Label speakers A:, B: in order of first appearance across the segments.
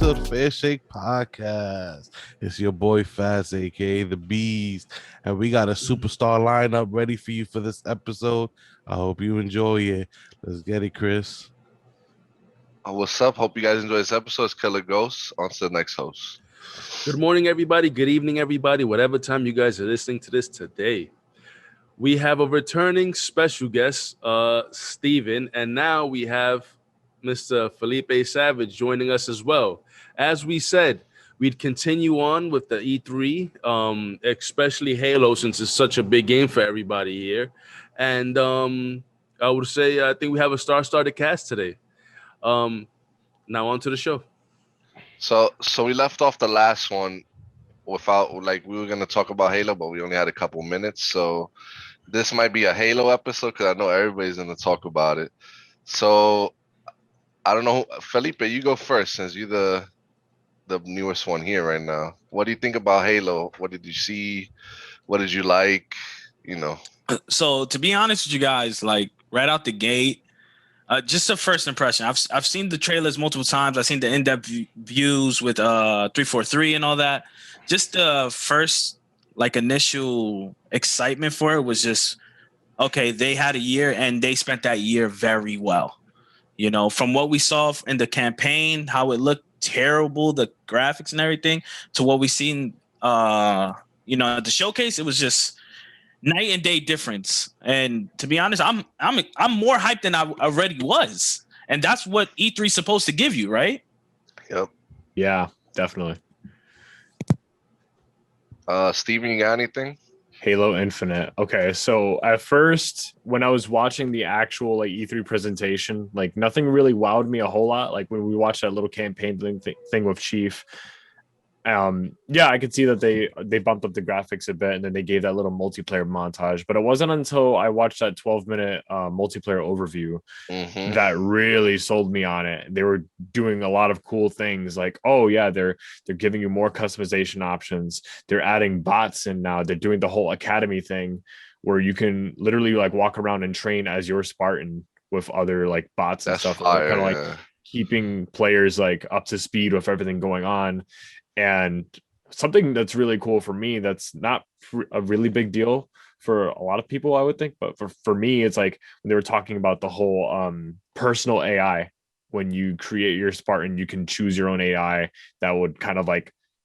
A: to the Fair Shake Podcast. It's your boy Faz, aka the Beast, and we got a superstar lineup ready for you for this episode. I hope you enjoy it. Let's get it, Chris.
B: What's up? Hope you guys enjoy this episode. It's Killer Ghost. On to the next host.
C: Good morning, everybody. Good evening, everybody. Whatever time you guys are listening to this today. We have a returning special guest, Steven, and now we have Mr. Felipe Savage joining us as well. As we said, we'd continue on with the E3, especially Halo, since it's such a big game for everybody here. And I would say I think we have a star-studded cast today. Now on to the show.
B: So we left off the last one without, we were gonna talk about Halo, but we only had a couple minutes. So this might be a Halo episode because I know everybody's gonna talk about it. So I don't know, Felipe, you go first since you're the newest one here right now. What do you think about Halo? What did you see? What did you like?
D: So to be honest with you guys, like right out the gate, just a first impression. I've seen the trailers multiple times. I've seen the in-depth views with 343 and all that. Just the first initial excitement for it was just okay. They had a year and they spent that year very well. From what we saw in the campaign, how it looked terrible, the graphics and everything, to what we seen, at the showcase, it was just night and day difference. And to be honest, I'm more hyped than I already was, and that's what E3 is supposed to give you, right?
B: Yep.
E: Yeah, definitely.
B: Steven, you got anything?
E: Halo Infinite. Okay, so at first, when I was watching the actual E3 presentation, nothing really wowed me a whole lot. Like when we watched that little campaign thing with Chief. Yeah, I could see that they bumped up the graphics a bit, and then they gave that little multiplayer montage. But it wasn't until I watched that 12-minute multiplayer overview that really sold me on it. They were doing a lot of cool things, like, oh yeah, they're giving you more customization options. They're adding bots in now. They're doing the whole academy thing where you can literally walk around and train as your Spartan with other bots and
B: That's
E: stuff,
B: fire,
E: kind of keeping players up to speed with everything going on. And something that's really cool for me, that's not a really big deal for a lot of people, I would think, but for me, it's when they were talking about the whole personal AI. When you create your Spartan, you can choose your own AI that would kind of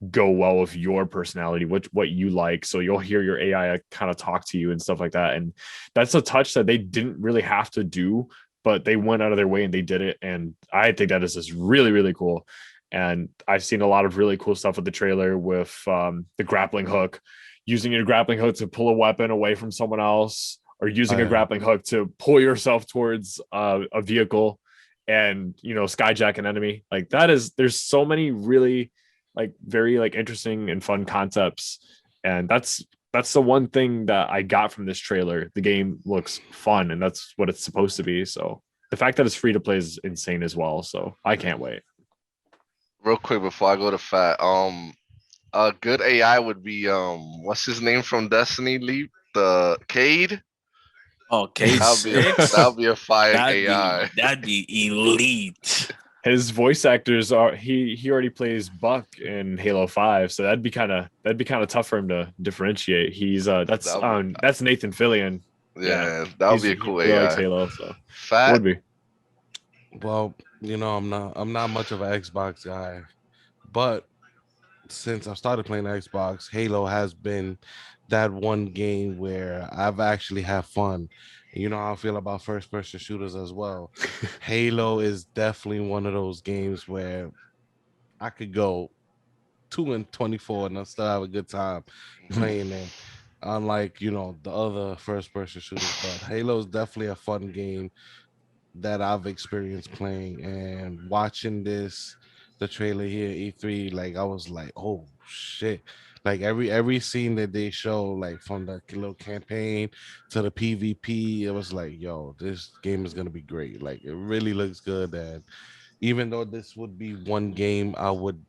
E: go well with your personality, what you like. So you'll hear your AI kind of talk to you and stuff like that. And that's a touch that they didn't really have to do, but they went out of their way and they did it. And I think that is just really, really cool. And I've seen a lot of really cool stuff with the trailer with the grappling hook, using your grappling hook to pull a weapon away from someone else, or using a grappling hook to pull yourself towards a vehicle and, skyjack an enemy. There's so many really very interesting and fun concepts. And that's the one thing that I got from this trailer. The game looks fun, and that's what it's supposed to be. So the fact that it's free to play is insane as well. So I can't wait.
B: Real quick before I go to Fat, a good AI would be what's his name from Destiny Leap? The Cade?
D: Oh, Cade.
B: That'll be a fire AI.
D: That'd be elite.
E: His voice actors are he already plays Buck in Halo 5, so that'd be kind of tough for him to differentiate. He's that's Nathan Fillion.
B: Yeah, that would be a cool AI.
E: Likes Halo, so
B: Fat
E: would be.
A: Well, I'm not much of an Xbox guy, but since I started playing Xbox, Halo has been that one game where I've actually had fun. You know how I feel about first-person shooters as well. Halo is definitely one of those games where I could go 2-24 and I still have a good time playing it. Unlike, the other first-person shooters, but Halo is definitely a fun game that I've experienced playing. And watching the trailer here E3, I was like, oh shit. Every scene that they show, from the little campaign to the PvP, it was like, yo, this game is gonna be great. It really looks good. And even though this would be one game I would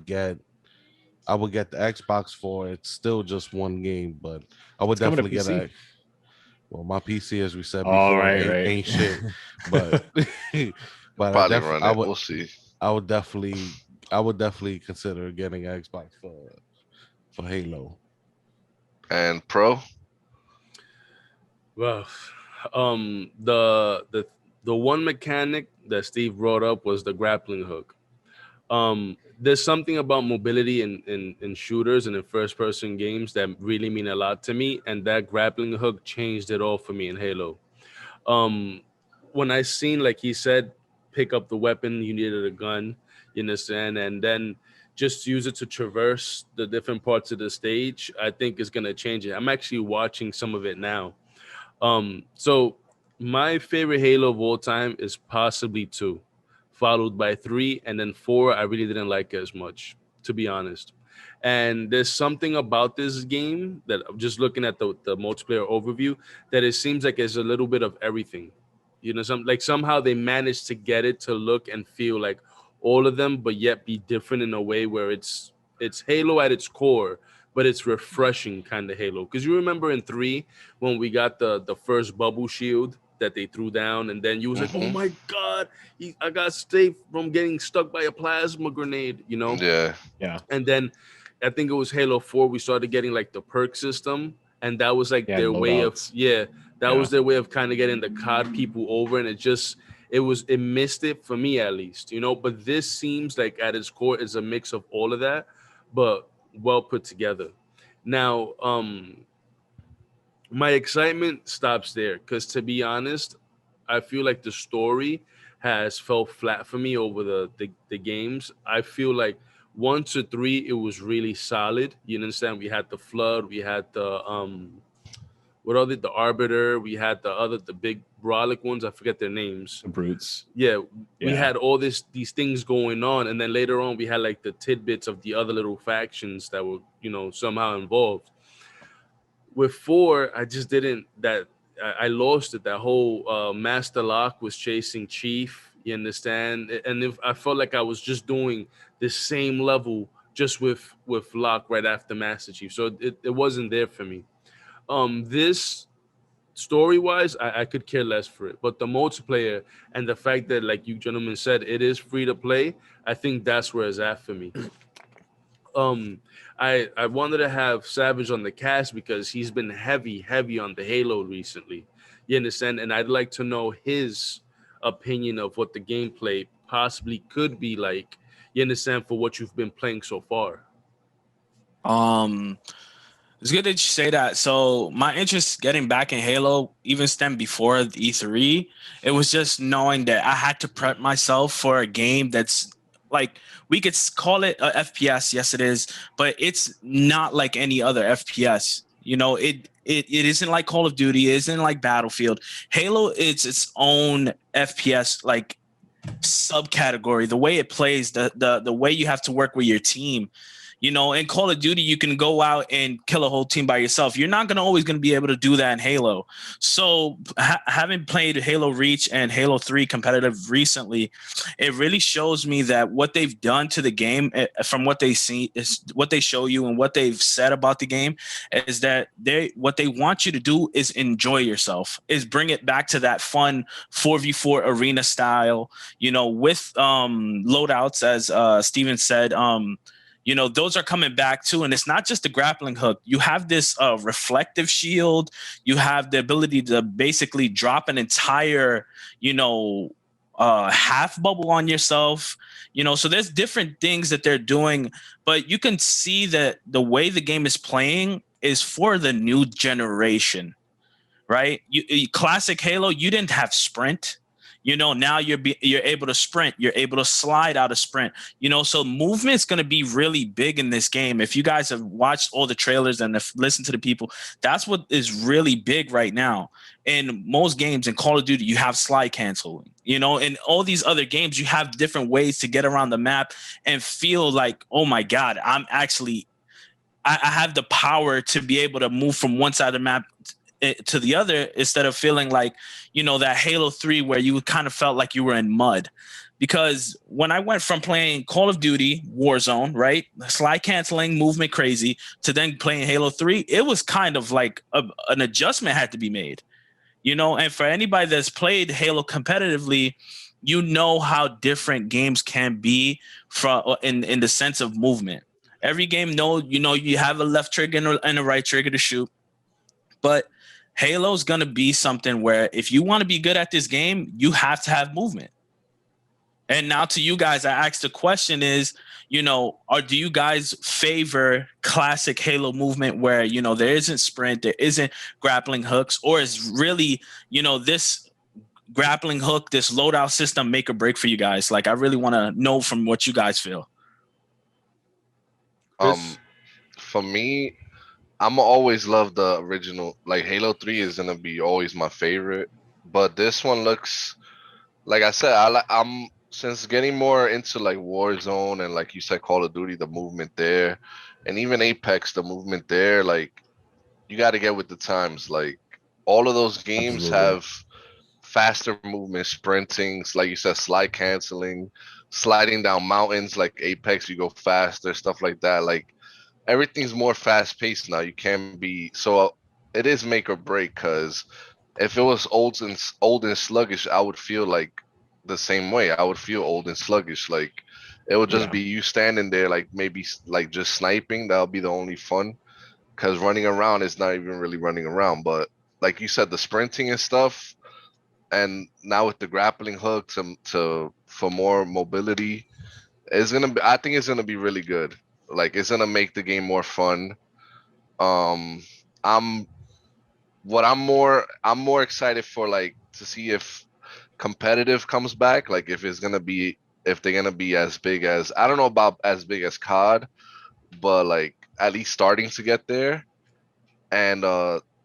A: get the Xbox for, it's still just one game, but I would definitely get a Well, my PC, as we said before, ain't shit. But
B: Probably run it. We'll see.
A: I would definitely I would definitely consider getting an Xbox for Halo.
B: And Pro?
C: Well, the one mechanic that Steve brought up was the grappling hook. There's something about mobility in shooters and in first person games that really mean a lot to me, and that grappling hook changed it all for me in Halo. Um, when I seen, like he said, pick up the weapon, you needed a gun, you understand, and then just use it to traverse the different parts of the stage, I think is gonna change it. I'm actually watching some of it now. So my favorite Halo of all time is possibly two, followed by three, and then four. I really didn't like as much, to be honest. And there's something about this game that I'm just looking at the multiplayer overview that it seems like it's a little bit of everything. You know, somehow they managed to get it to look and feel like all of them, but yet be different in a way where it's Halo at its core, but it's refreshing kind of Halo. Because you remember in three when we got the first bubble shield that they threw down, and then you was like, "Oh
B: Hmm.
C: my god, I got safe from getting stuck by a plasma grenade," you know.
B: Yeah.
E: Yeah.
C: And then I think it was Halo 4, we started getting like the perk system, and that was like
E: Yeah.
C: their way of
E: Loadouts.
C: that
E: Yeah.
C: was their way of kind of getting the COD people over, and it missed it for me at least, you know. But this seems like at its core is a mix of all of that, but well put together. Now, my excitement stops there because to be honest, I feel like the story has felt flat for me over the games. I feel like one to three it was really solid. You understand? We had the flood, we had the what other the arbiter, we had the big brolic ones. I forget their names.
E: The brutes.
C: Yeah, we
E: Yeah.
C: had all these things going on, and then later on we had like the tidbits of the other little factions that were somehow involved. With four, I just didn't that I lost it. That whole Master Lock was chasing Chief. You understand? And if I felt like I was just doing the same level just with Lock right after Master Chief, so it wasn't there for me. This story wise, I could care less for it. But the multiplayer and the fact that, like you gentlemen said, it is free to play, I think that's where it's at for me. um I wanted to have Savage on the cast because he's been heavy on the Halo recently. You understand? And I'd like to know his opinion of what the gameplay possibly could be like. You understand, for what you've been playing so far.
D: Um, it's good that you say that. So my interest getting back in Halo even stemmed before the E3. It was just knowing that I had to prep myself for a game that's like we could call it a FPS. Yes, it is, but it's not like any other FPS. You know, it isn't like Call of Duty. It isn't like Battlefield. Halo is its own FPS like subcategory. The way it plays, the way you have to work with your team. You know, in Call of Duty, you can go out and kill a whole team by yourself. You're not always going to be able to do that in Halo. So having played Halo Reach and Halo 3 competitive recently, it really shows me that what they've done to the game from what they see is what they show you and what they've said about the game is that what they want you to do is enjoy yourself, is bring it back to that fun 4v4 arena style, you know, with loadouts, as Steven said. You know, those are coming back too. And it's not just the grappling hook. You have this reflective shield. You have the ability to basically drop an entire, half bubble on yourself. You know, so there's different things that they're doing. But you can see that the way the game is playing is for the new generation, right? Classic Halo, you didn't have sprint. You know, now you're able to sprint. You're able to slide out of sprint. You know, so movement's going to be really big in this game. If you guys have watched all the trailers and have listened to the people, that's what is really big right now. In most games, in Call of Duty, you have slide canceling. You know, in all these other games, you have different ways to get around the map and feel like, oh my God, I have the power to be able to move from one side of the map to the other, instead of feeling like, that Halo 3 where you kind of felt like you were in mud. Because when I went from playing Call of Duty Warzone, right, slide canceling, movement crazy, to then playing Halo 3, it was kind of like an adjustment had to be made. And for anybody that's played Halo competitively, you know how different games can be from in the sense of movement. Every game, you have a left trigger and a right trigger to shoot, but Halo's gonna be something where if you want to be good at this game, you have to have movement. And now to you guys, I asked the question is, or do you guys favor classic Halo movement where, there isn't sprint, there isn't grappling hooks, or is really, this grappling hook, this loadout system make or break for you guys? Like, I really want to know from what you guys feel.
C: Chris?
B: For me, I'm always love the original. Like Halo 3 is gonna be always my favorite, but this one looks like I said. I'm since getting more into like Warzone and like you said Call of Duty, the movement there, and even Apex, the movement there. Like you got to get with the times. Like all of those games
E: Absolutely.
B: have faster movement, sprinting, like you said, slide canceling, sliding down mountains. Like Apex, you go faster, stuff like that. Like everything's more fast paced now. You can't be so. It is make or break because if it was old and sluggish, I would feel like the same way. I would feel old and sluggish. Like it would just
E: Yeah.
B: be you standing there, like maybe like just sniping. That'll be the only fun. Because running around is not even really running around. But like you said, the sprinting and stuff, and now with the grappling hook to for more mobility, it's gonna be. I think it's gonna be really good. Like it's gonna make the game more fun. Um, I'm I'm more excited for like to see if competitive comes back. Like if they're gonna be as big as I don't know about as big as COD, but like at least starting to get there. And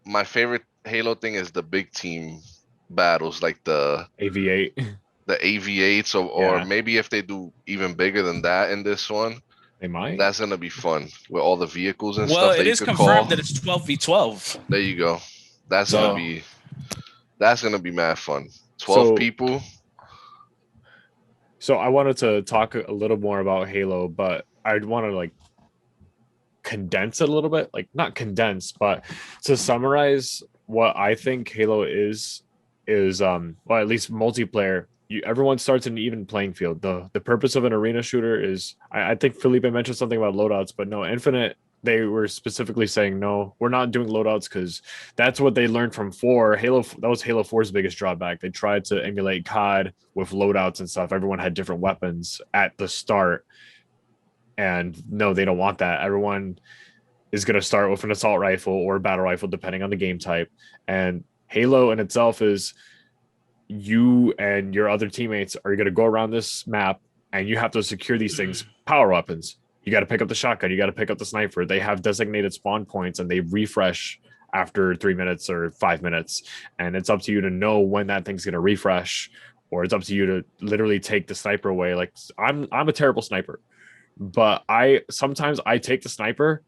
B: my favorite Halo thing is the big team battles, like
E: AV8.
B: the AV8s or
E: Yeah,
B: maybe if they do even bigger than that in this one,
E: they might.
B: that's gonna be fun with all the vehicles and
D: Well,
B: stuff
D: it
B: that you
D: is
B: could
D: confirmed
B: call.
D: that it's 12v12.
B: There you go. That's gonna
D: So
B: be that's gonna be mad fun. 12
E: So
B: people.
E: so I wanted to talk a little more about Halo, but I'd want to like condense it a little bit, like not condense, but to summarize what I think Halo is well, at least multiplayer. Everyone starts in an even playing field. The purpose of an arena shooter is I think Felipe mentioned something about loadouts, but no, Infinite, they were specifically saying no, we're not doing loadouts because that's what they learned from 4. Halo, that was Halo 4's biggest drawback. They tried to emulate COD with loadouts and stuff. Everyone had different weapons at the start, and no, they don't want that. Everyone is going to start with an assault rifle or a battle rifle, depending on the game type. And Halo in itself is you and your other teammates are going to go around this map and you have to secure these things, power weapons. You got to pick up the shotgun. You got to pick up the sniper. They have designated spawn points and they refresh after 3 minutes or 5 minutes. And it's up to you to know when that thing's going to refresh, or it's up to you to literally take the sniper away. Like I'm a terrible sniper, but I sometimes I take the sniper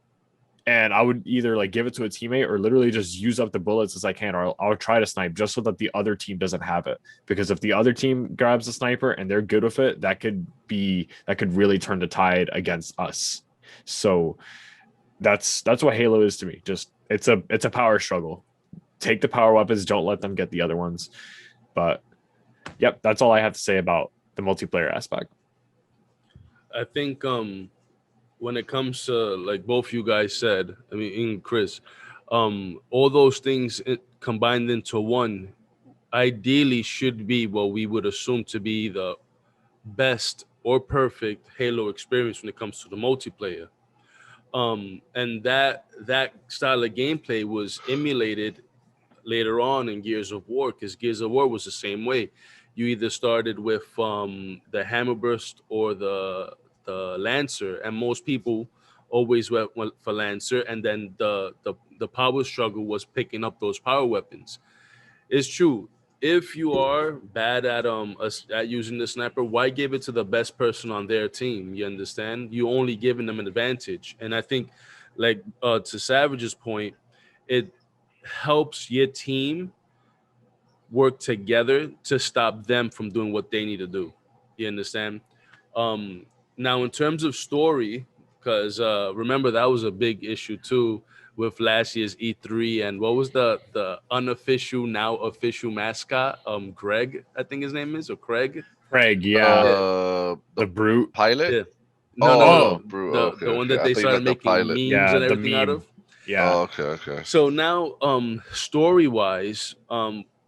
E: and I would either like give it to a teammate or literally just use up the bullets as I can, or I'll try to snipe just so that the other team doesn't have it. Because if the other team grabs the sniper and they're good with it, that could really turn the tide against us. So that's what Halo is to me. Just it's a power struggle. Take the power weapons, don't let them get the other ones. But yep, that's all I have to say about the multiplayer aspect.
C: I think when it comes to like both you guys said, I mean, in Chris, all those things combined into one ideally should be what we would assume to be the best or perfect Halo experience when it comes to the multiplayer. And that style of gameplay was emulated later on in Gears of War, because Gears of War was the same way. You either started with the Hammerburst or the Lancer, and most people always went for Lancer, and then the power struggle was picking up those power weapons. It's true. If you are bad at using the sniper, why give it to the best person on their team? You understand? You only giving them an advantage, and I think, like to Savage's point, it helps your team work together to stop them from doing what they need to do. You understand? Now, in terms of story, because remember that was a big issue too with last year's E3, and what was the unofficial now official mascot? Greg, I think his name is, or Craig.
E: Craig, yeah,
B: The
E: the brute.
B: pilot.
C: Yeah. No, no, no,
B: Oh,
C: no.
B: Brew. Okay,
C: The one
B: okay.
C: that
B: I
C: they
B: thought you
C: started
B: meant the
C: making
B: pilot.
C: memes
E: Yeah,
C: and
E: the
C: everything out
E: meme.
C: of.
E: Yeah,
B: Oh, okay, okay.
C: So now, story wise,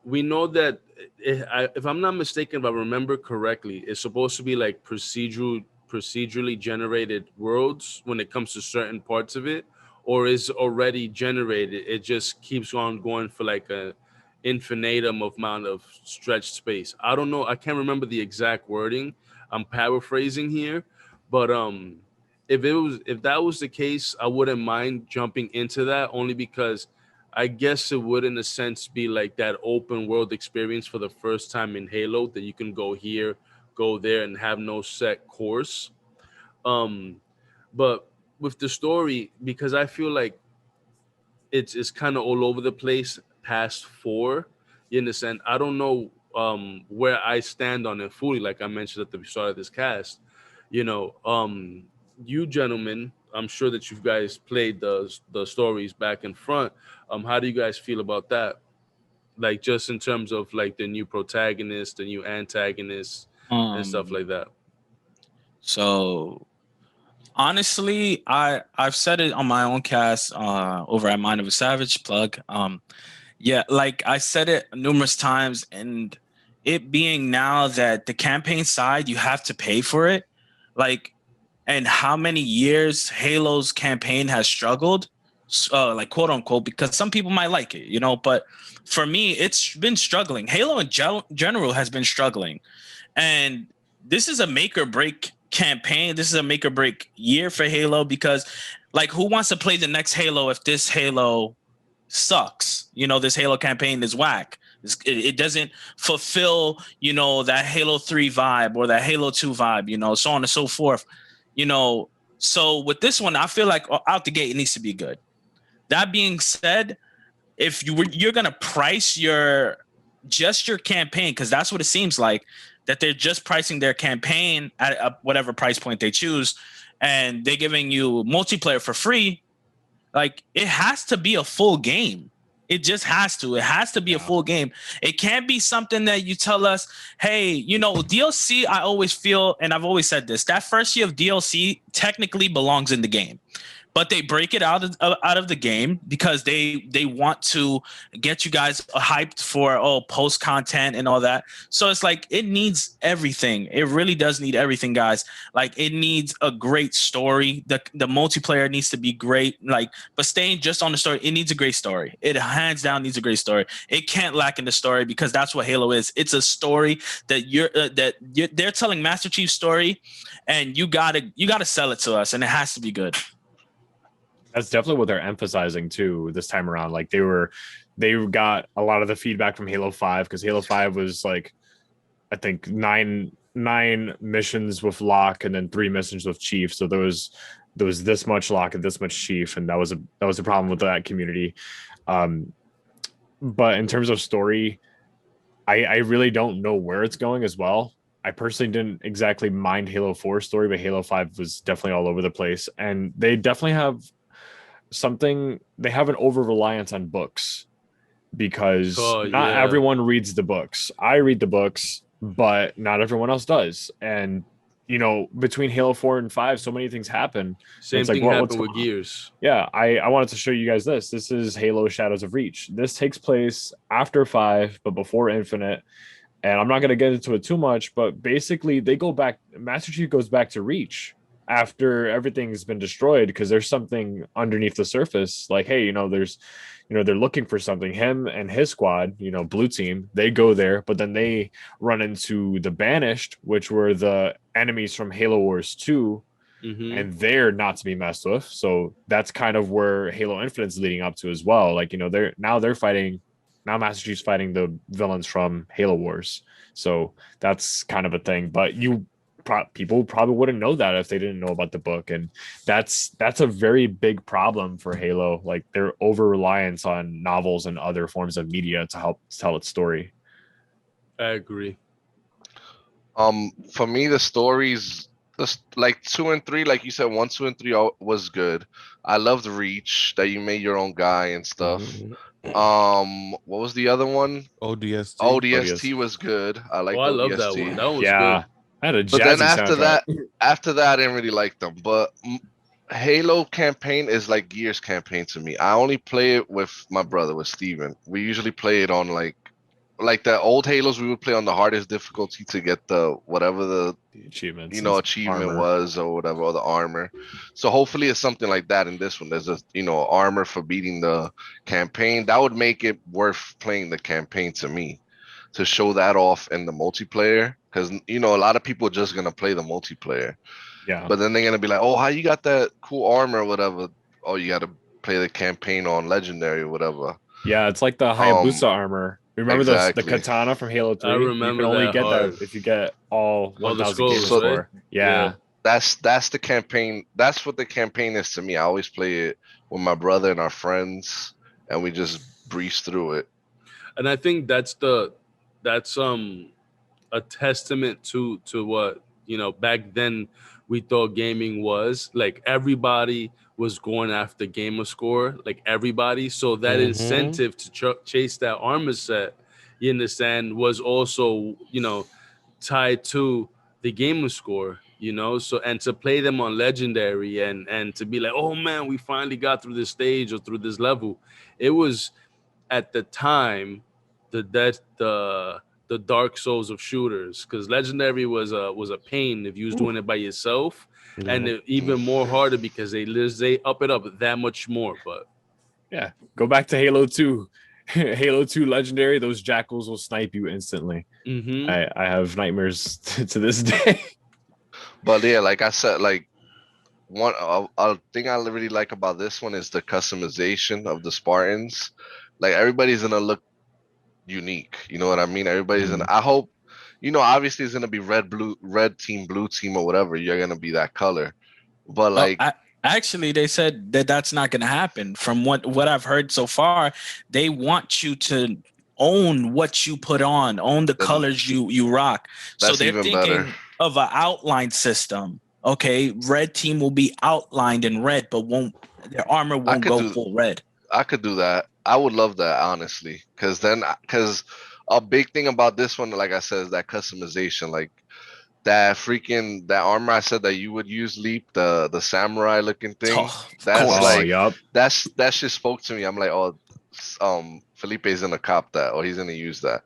C: we know that if I'm not mistaken, if I remember correctly, it's supposed to be like procedurally generated worlds when it comes to certain parts of it, or is already generated. It just keeps on going for like a infinitum amount of stretched space. I don't know. I can't remember the exact wording. I'm paraphrasing here, but if that was the case, I wouldn't mind jumping into that only because I guess it would in a sense be like that open world experience for the first time in Halo that you can go here, go there and have no set course. Um but with the story, because I feel like it's kind of all over the place past 4, you understand. I don't know where I stand on it fully, like I mentioned at the start of this cast. you know um you gentlemen, I'm sure that you guys played the stories back and front. How do you guys feel about that, like just in terms of like the new protagonist, the new antagonist, and stuff
D: Um,
C: like that?
D: so honestly, I've said it on my own cast over at Mind of a Savage plug. Yeah, like I said it numerous times, and it being now that the campaign side you have to pay for it, like, and how many years Halo's campaign has struggled, like quote unquote, because some people might like it, but for me, it's been struggling. Halo in general has been struggling, and this is a make or break campaign. This is a make or break year for Halo because, like, who wants to play the next Halo if this Halo sucks? This Halo campaign is whack. It doesn't fulfill, that Halo 3 vibe or that Halo 2 vibe, so on and so forth. So with this one, I feel like out the gate it needs to be good. That being said, if you're gonna price your campaign, because that's what it seems like, that they're just pricing their campaign at whatever price point they choose, and they're giving you multiplayer for free. Like, it has to be a full game. It just has to. It has to be a
E: yeah.
D: full game. It can't be something that you tell us, hey, DLC, I always feel, and I've always said this, that first year of DLC technically belongs in the game, but they break it out of the game because they want to get you guys hyped for post content and all that. So it's like it needs everything. It really does need everything, guys. Like, it needs a great story. The multiplayer needs to be great. Like, but staying just on the story, it needs a great story. It hands down needs a great story. It can't lack in the story because that's what Halo is. It's a story they're telling Master Chief's story, and you gotta sell it to us, and it has to be good.
E: That's definitely what they're emphasizing too this time around. Like they got a lot of the feedback from Halo 5 because Halo 5 was like, I think nine missions with Locke and then 3 missions with Chief. So there was this much Locke and this much Chief, and that was a problem with that community. But in terms of story, I really don't know where it's going as well. I personally didn't exactly mind Halo 4's story, but Halo 5 was definitely all over the place. And they definitely have they have an over reliance on books because
C: Oh
E: not
C: yeah,
E: everyone reads the books. I read the books, but not everyone else does. And between Halo 4 and 5, so many things happen.
C: same
E: It's like
C: thing
E: what's
C: happened
E: going
C: with
E: on?
C: Gears.
E: Yeah, I wanted to show you guys this. This is Halo Shadows of Reach. This takes place after 5, but before Infinite. And I'm not going to get into it too much, but basically they go back. Master Chief goes back to Reach after everything's been destroyed because there's something underneath the surface. Like, hey, they're looking for something. Him and his squad, Blue Team, they go there, but then they run into the Banished, which were the enemies from Halo Wars 2,
C: Mm-hmm.
E: and they're not to be messed with. So that's kind of where Halo Infinite's leading up to as well. Like, they're fighting. Now Master Chief's fighting the villains from Halo Wars. So that's kind of a thing. But people probably wouldn't know that if they didn't know about the book, and that's a very big problem for Halo. Like, their over reliance on novels and other forms of media to help tell its story.
C: I agree.
B: For me, the stories Just like 2 and 3, like you said, 1, 2, and 3 was good. I loved Reach that you made your own guy and stuff.
A: Mhm.
B: What was the other one?
A: ODST.
B: ODST was good. I
C: Oh,
B: liked
C: I love that one.
B: ODST.
C: That one was good.
E: Yeah, I had a
B: But then
E: jazzy soundtrack.
B: after that, I didn't really like them. But Halo campaign is like Gears campaign to me. I only play it with my brother, with Steven. We usually play it on like the old Halos. We would play on the hardest difficulty to get the whatever the
E: The achievements and
B: achievement
E: armor.
B: was or whatever, or the armor. So hopefully it's something like that in this one. There's a armor for beating the campaign. That would make it worth playing the campaign to me, to show that off in the multiplayer, because a lot of people are just gonna play the multiplayer,
E: Yeah,
B: but then they're gonna be like, oh, how you got that cool armor or whatever. Oh, you gotta play the campaign on legendary or whatever.
E: yeah, it's like the
B: um
E: Hayabusa armor. Remember the
B: exactly.
E: katana from Halo
C: I
E: 3? You can
C: remember
E: only
C: that
E: get that
C: hard.
E: if you get all
C: All the
E: 1,000 gamer
C: scrolls,
B: So
C: right?
E: score. Yeah,
B: that's the campaign. That's what the campaign is to me. I always play it with my brother and our friends, and we just breeze through it.
C: And I think that's a testament to what back then we thought gaming was. Like everybody was going after gamer score, like everybody. So that
A: Mm-hmm.
C: incentive to chase that armor set, you understand, was also tied to the gamer score. So and to play them on legendary and to be like, oh man, we finally got through this stage or through this level. It was at the time the Dark Souls of shooters, because legendary was a pain if you was doing it by yourself, and
A: Yeah.
C: even more harder because they up it up that much more. But
E: yeah. Go back to Halo 2. Halo 2 Legendary, those jackals will snipe you instantly.
C: mm-hmm.
E: I have nightmares to this day.
B: But yeah, like I said, like one a thing I really like about this one is the customization of the Spartans. Like everybody's gonna look unique. You know what I mean? Everybody's gonna.
E: Mm.
B: I hope. Obviously it's gonna be red team, blue team, or whatever. You're gonna be that color. But
D: Well,
B: like,
D: actually, they said that that's not going to happen. From what I've heard so far, they want you to own what you put on, own the
B: then
D: colors you rock. So
B: that's
D: they're
B: even better.
D: thinking of an outline system. Okay, red team will be outlined in red, but won't their armor
B: I
D: won't
B: could
D: go
B: do.
D: full red.
B: I could do that. I would love that, honestly, because a big thing about this one, like I said, is that customization. Like that armor I said that you would use, Leap, the samurai looking thing.
D: Oh, of
B: That's
E: Oh,
D: course.
B: like
E: yup.
B: that shit spoke to me. I'm like, oh, Felipe's gonna cop that, or he's gonna use that.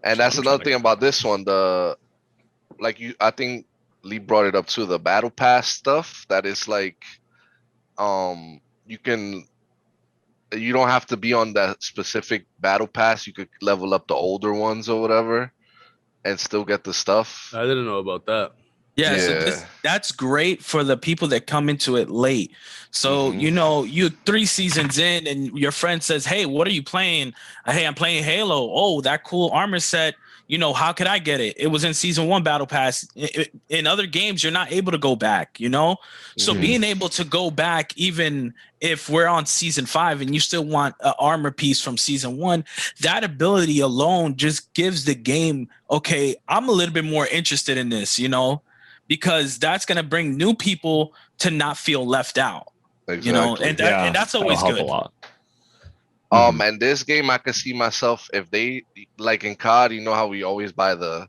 B: And that's
E: I'm trying
B: another
E: to
B: thing about this one. I think Lee brought it up too. The battle pass stuff that is like, you can you don't have to be on that specific battle pass. You could level up the older ones or whatever, and still get the stuff.
C: I didn't know about that.
D: Yeah, so
B: Yeah.
D: that's great for the people that come into it late. So,
B: Hmm.
D: you 3 seasons in and your friend says, "Hey, what are you playing?" "Hey, I'm playing Halo." "Oh, that cool armor set. How could I get it? It was in season 1 battle pass." In other games, you're not able to go back. So
B: Hmm.
D: being able to go back, even if we're on season 5 and you still want an armor piece from season 1, that ability alone just gives the game, okay, I'm a little bit more interested in this, because that's going to bring new people to not feel left out,
B: Exactly.
D: and
E: Yeah,
D: that's
E: that'll
D: always
E: help a
D: good.
E: lot. Mhm.
B: And this game, I could see myself if they like in COD. You know how we always buy the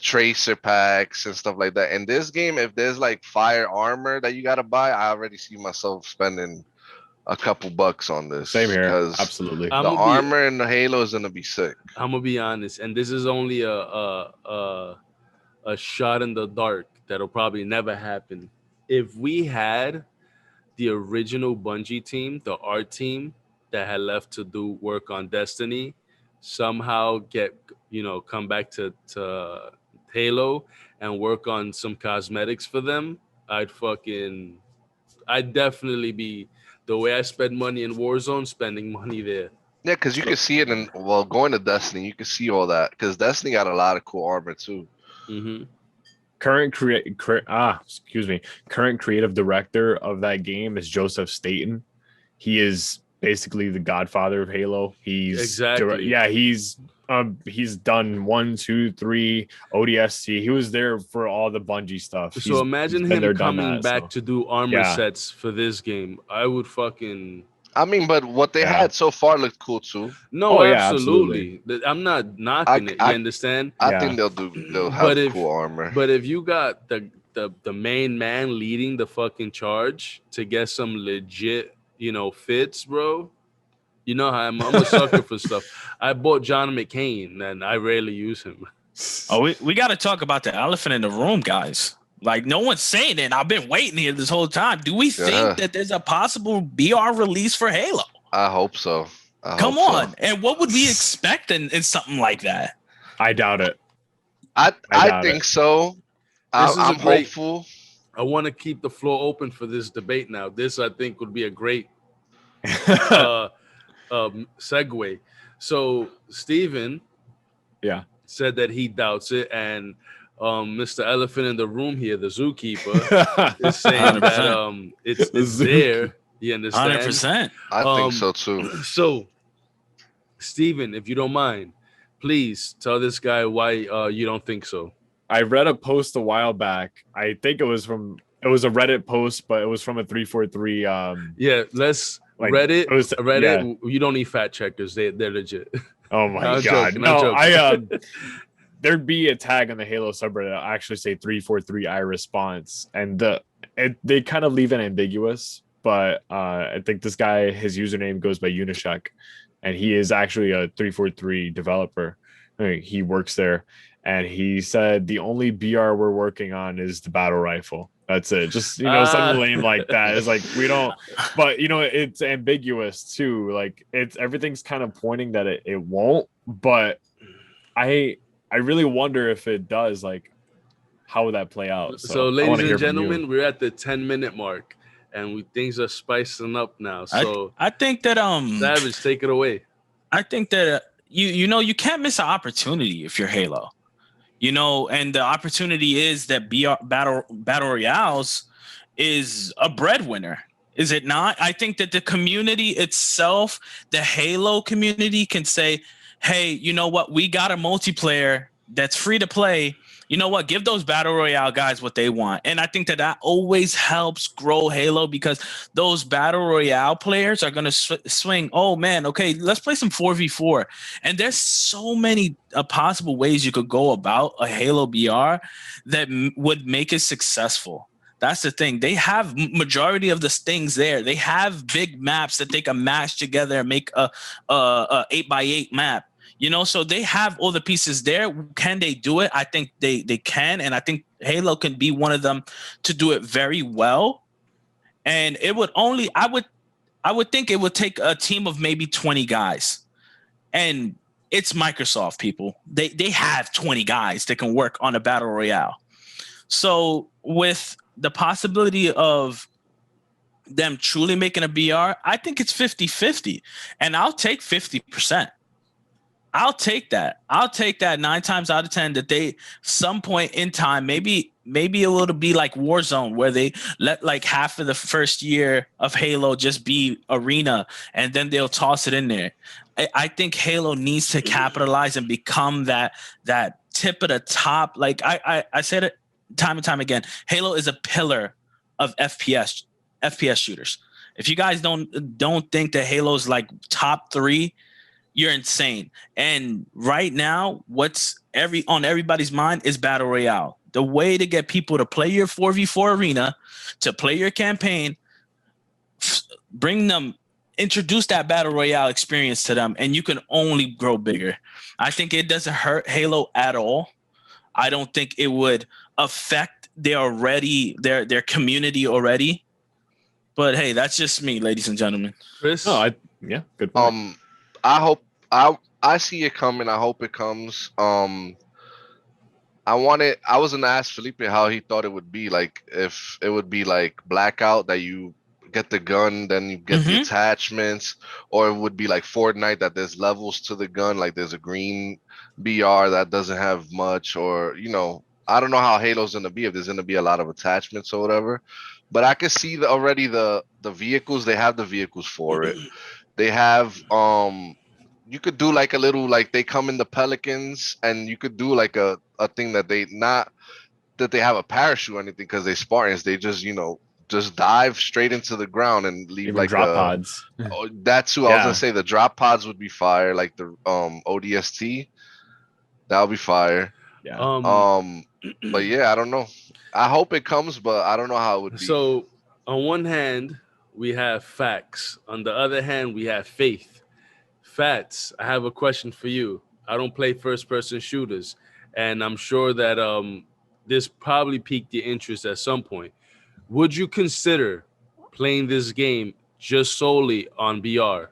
B: tracer packs and stuff like that. In this game, if there's like fire armor that you gotta buy, I already see myself spending a couple bucks on
E: Same
B: this,
E: here.
B: because
E: Absolutely.
C: I'm
B: the
C: gonna be
B: armor and the Halo is gonna be sick.
C: I'm gonna be honest, and this is only a shot in the dark that'll probably never happen. If we had the original Bungie team, the art team that had left to do work on Destiny, somehow come back to Halo and work on some cosmetics for them, I'd definitely be the way I spend money in Warzone, spending money there.
B: Yeah, because you
E: So
B: can see it in, well, going to Destiny, you can see all that, because Destiny got a lot of cool armor too.
C: Mm-hmm.
E: excuse me. Current creative director of that game is Joseph Staten. He is basically the godfather of Halo.
C: Exactly.
E: He's done 1, 2, 3 ODST. He was there for all the Bungie stuff.
C: So
E: He's
C: imagine
E: been
C: him
E: there, done
C: coming
E: that.
C: back
E: So
C: to do armor
E: yeah,
C: sets for this game. I would fucking
B: I mean, but what they
E: yeah.
B: had so far looked cool too.
C: no,
E: Oh yeah, absolutely.
C: absolutely. I'm not
B: I
C: knocking it. You
B: I
C: understand?
B: I
E: Yeah.
B: think they'll
C: But
B: have
C: if
B: cool armor.
C: but if you got the main man leading the fucking charge to get some legit, fits, bro. You know how I'm a sucker for stuff. I bought John McCain and I rarely use him.
D: Oh, we got to talk about the elephant in the room, guys. Like, no one's saying it. And I've been waiting here this whole time. Do we think
B: Yeah,
D: that there's a possible BR release for Halo?
B: I hope so. I
D: Come
B: hope so.
D: on. And what would we expect in something like that?
E: I doubt it.
B: I
E: doubt
B: think
E: it.
B: so.
C: This is a
B: I'm
C: great-
B: hopeful.
C: I want to keep the floor open for this debate now. This, I think, would be a great uh, segue. So, Steven
E: Yeah.
C: said that he doubts it, and Mr. Elephant in the room here, the zookeeper, is saying that
D: 100%.
C: it's
E: The
C: there. You understand?
D: 100%.
B: I
C: Um,
B: think so too.
C: So, Steven, if you don't mind, please tell this guy why you don't think so.
E: I read a post a while back. I think it was a Reddit post, but it was from a 343.
C: Yeah, let's
E: Like,
C: Reddit.
E: it was-
C: Reddit. You don't need fact checkers. They're legit.
E: Oh my
C: I'm
E: god!
C: joking, I'm
E: No,
C: joking.
E: there'd be a tag on the Halo subreddit. I actually say 343 I response, and they kind of leave it ambiguous. But I think this guy, his username goes by Unishek, and he is actually a 343 developer. I mean, he works there, and he said the only BR we're working on is the battle rifle. That's it. Just something lame like that. It's like we don't, but it's ambiguous too. Like everything's kind of pointing that it won't. But I really wonder if it does. Like, how would that play out?
C: So
E: I
C: ladies
E: wanna hear
C: and
E: from you.
C: gentlemen, we're at the 10-minute mark, and things are spicing up now. So
D: I think that
C: Savage, take it away.
D: I think that you can't miss an opportunity if you're Halo. And the opportunity is that battle royales is a breadwinner. Is it not? I think that the community itself, the Halo community, can say, hey, you know what? We got a multiplayer that's free to play. You know what? Give those battle royale guys what they want. And I think that always helps grow Halo, because those battle royale players are going to swing. Oh man, okay, let's play some 4v4. And there's so many possible ways you could go about a Halo BR that would make it successful. That's the thing. They have majority of the things there. They have big maps that they can mash together and make a 8x8 map. So they have all the pieces there. Can they do it? I think they can, and I think Halo can be one of them to do it very well. And it would I would think it would take a team of maybe 20 guys. And it's Microsoft, people. They have 20 guys that can work on a battle royale. So with the possibility of them truly making a BR, I think it's 50-50. And I'll take 50%. I'll take that. I'll take that 9 times out of 10 that they some point in time, maybe it'll be like Warzone, where they let like half of the first year of Halo just be arena, and then they'll toss it in there. I think Halo needs to capitalize and become that tip of the top. Like I said it time and time again, Halo is a pillar of FPS shooters. If you guys don't think that Halo's like top 3, you're insane. And right now, what's on everybody's mind is battle royale. The way to get people to play your 4v4 arena, to play your campaign, introduce that battle royale experience to them, and you can only grow bigger. I think it doesn't hurt Halo at all. I don't think it would affect their community already. But hey, that's just me, ladies and gentlemen.
C: Chris?
E: Good point.
B: I hope I see it coming. I hope it comes. I was gonna ask Felipe how he thought it would be, like if it would be like Blackout, that you get the gun, then you get the attachments, or it would be like Fortnite, that there's levels to the gun, like there's a green BR that doesn't have much, or I don't know how Halo's gonna be, if there's gonna be a lot of attachments or whatever. But I can see already the vehicles. They have the vehicles for it. They have you could do like a little like they come in the Pelicans, and you could do like a thing that they not that they have a parachute or anything because they Spartans. They just just dive straight into the ground and leave
E: Even
B: like
E: drop
B: a.
E: pods.
B: Oh, that too. I was gonna
E: Yeah.
B: say the drop pods would be fire, like the ODST. That would be fire.
E: Yeah.
C: Um,
B: But yeah, I don't know. I hope it comes, but I don't know how it would be.
C: so on one hand, we have facts. On the other hand, we have faith. Fats, I have a question for you. I don't play first person shooters, and I'm sure that this probably piqued your interest at some point. Would you consider playing this game just solely on VR?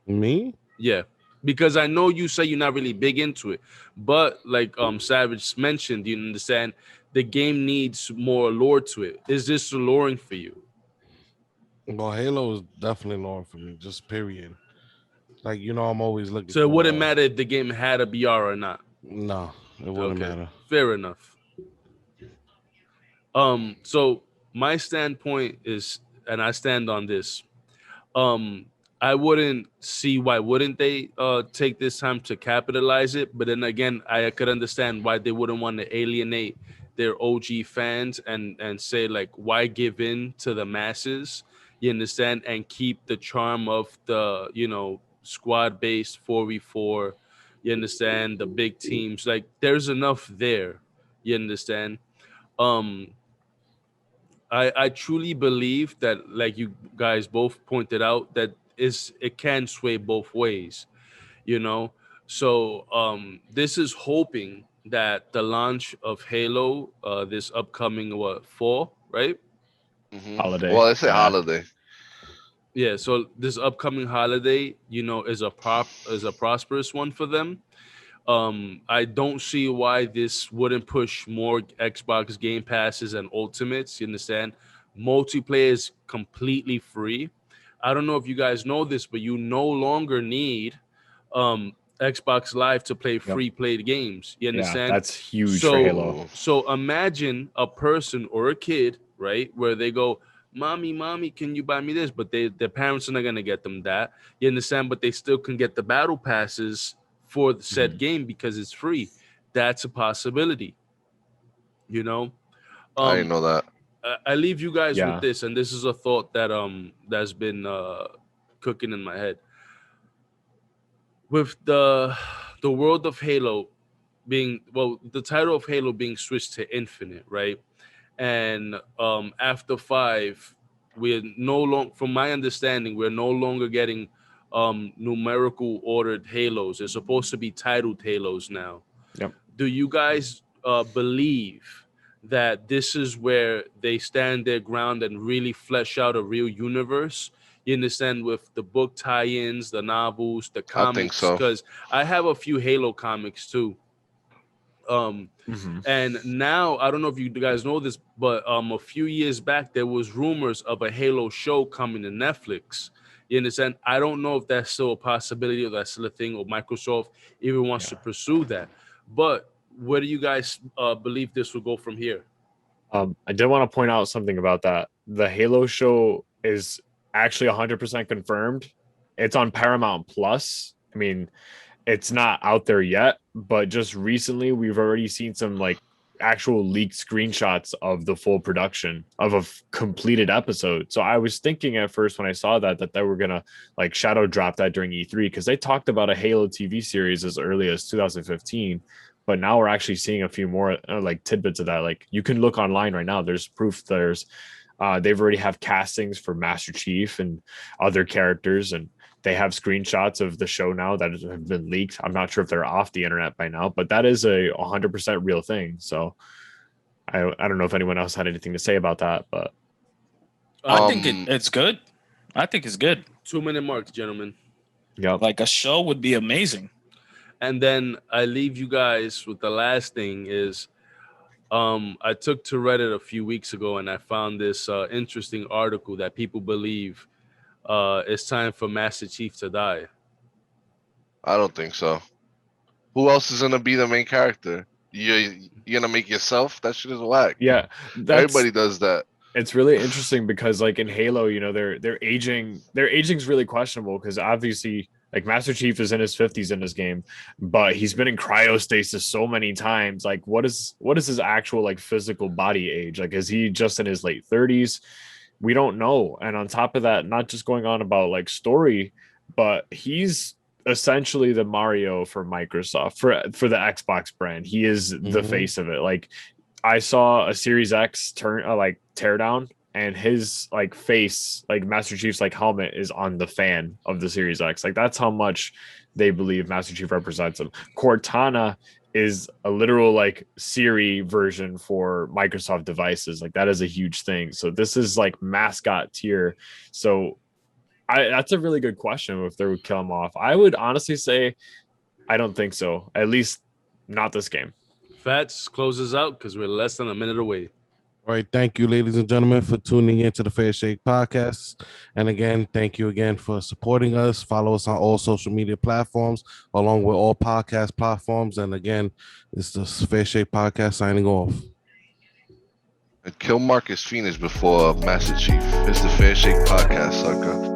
A: Me?
C: Yeah. Because I know you say you're not really big into it, but like Savage mentioned, you understand the game needs more allure to it. Is this alluring for you?
A: Well, Halo is definitely long for me, just period. Like, I'm always looking
C: So it
A: for
C: wouldn't matter if the game had a VR or not.
A: no, it wouldn't
C: Okay,
A: matter.
C: fair enough. So my standpoint is, and I stand on this. Um, I wouldn't see why wouldn't they take this time to capitalize it, but then again, I could understand why they wouldn't want to alienate their OG fans and say like why give in to the masses, you understand, and keep the charm of the squad based 4v4, you understand, the big teams, like there's enough there, you understand. um I truly believe that, like you guys both pointed out, that is it can sway both ways, you know. So this is hoping that the launch of Halo, this upcoming fall, right?
B: Well,
E: Holiday.
B: they say
E: Yeah.
B: holiday.
C: Yeah. So this upcoming holiday, is a prosperous one for them. I don't see why this wouldn't push more Xbox Game Passes and Ultimates. You understand? Multiplayer is completely free. I don't know if you guys know this, but you no longer need um, Xbox Live to play
E: Yep.
C: free played games. You
E: Yeah.
C: understand?
E: That's huge for Halo.
B: Ooh.
C: So imagine a person or a kid, right, where they go, mommy, can you buy me this? But their parents are not gonna get them that. You understand? But they still can get the battle passes for the said
E: Mhm.
C: game because it's free. That's a possibility, you know.
B: I didn't
C: Um,
B: know that.
C: I leave you guys with
E: Yeah.
C: this, and this is a thought that's been cooking in my head. With the world of Halo being, well, the title of Halo being switched to Infinite, right? And after 5, we're no longer, from my understanding, we're no longer getting numerical ordered Halos. They're supposed to be titled Halos now.
E: Yep.
C: Do you guys believe that this is where they stand their ground and really flesh out a real universe? You understand, with the book tie-ins, the novels, the
B: I think
C: comics,
B: so.
C: because I have a few Halo comics too. Um,
E: Hmm.
C: and now I don't know if you guys know this, but a few years back there was rumors of a Halo show coming to Netflix. You understand? I don't know if that's still a possibility or that's still a thing, or Microsoft even wants
E: Yeah.
C: to pursue that. But where do you guys believe this will go from here?
E: I did want to point out something about that. The Halo show is actually 100% confirmed. It's on Paramount Plus. I mean, it's not out there yet, but just recently we've already seen some like actual leaked screenshots of the full production of a completed episode. So I was thinking at first when I saw that they were gonna like shadow drop that during E3 because they talked about a Halo TV series as early as 2015. But now we're actually seeing a few more like tidbits of that. Like you can look online right now. There's proof. They've already have castings for Master Chief and other characters, and they have screenshots of the show now that have been leaked. I'm not sure if they're off the internet by now, but that is a 100% real thing. So I don't know if anyone else had anything to say about that, but
D: I
C: Um,
D: think it's good. I think it's good.
C: 2 minute marks, gentlemen.
E: yep.
D: Like a show would be amazing.
C: And then I leave you guys with the last thing is I took to Reddit a few weeks ago and I found this interesting article that people believe it's time for Master Chief to die.
B: I don't think so. Who else is gonna be the main character? You gonna make yourself? That shit is whack.
E: Yeah, that's
B: Everybody does that.
E: it's really interesting because like in Halo, you know, their aging's really questionable because obviously like Master Chief is in his 50s in this game, but he's been in cryostasis so many times. Like what is his actual like physical body age? Like is he just in his late 30s? We don't know. And on top of that, not just going on about like story, but he's essentially the Mario for Microsoft for the Xbox brand. He is the face of it. Like I saw a Series X like teardown, and his like face, like Master Chief's like helmet, is on the fan of the Series X. Like that's how much they believe Master Chief represents him. Cortana is a literal like Siri version for Microsoft devices. Like that is a huge thing. So this is like mascot tier. So that's a really good question if they would kill him off. I would honestly say I don't think so. At least not this game.
C: Fats closes out because we're less than a minute away.
A: All right, thank you, ladies and gentlemen, for tuning in to the Fair Shake Podcast. And again, thank you again for supporting us. Follow us on all social media platforms, along with all podcast platforms. And again, it's the Fair Shake Podcast signing off.
B: And kill Marcus Phoenix before Master Chief. It's the Fair Shake Podcast, sucker.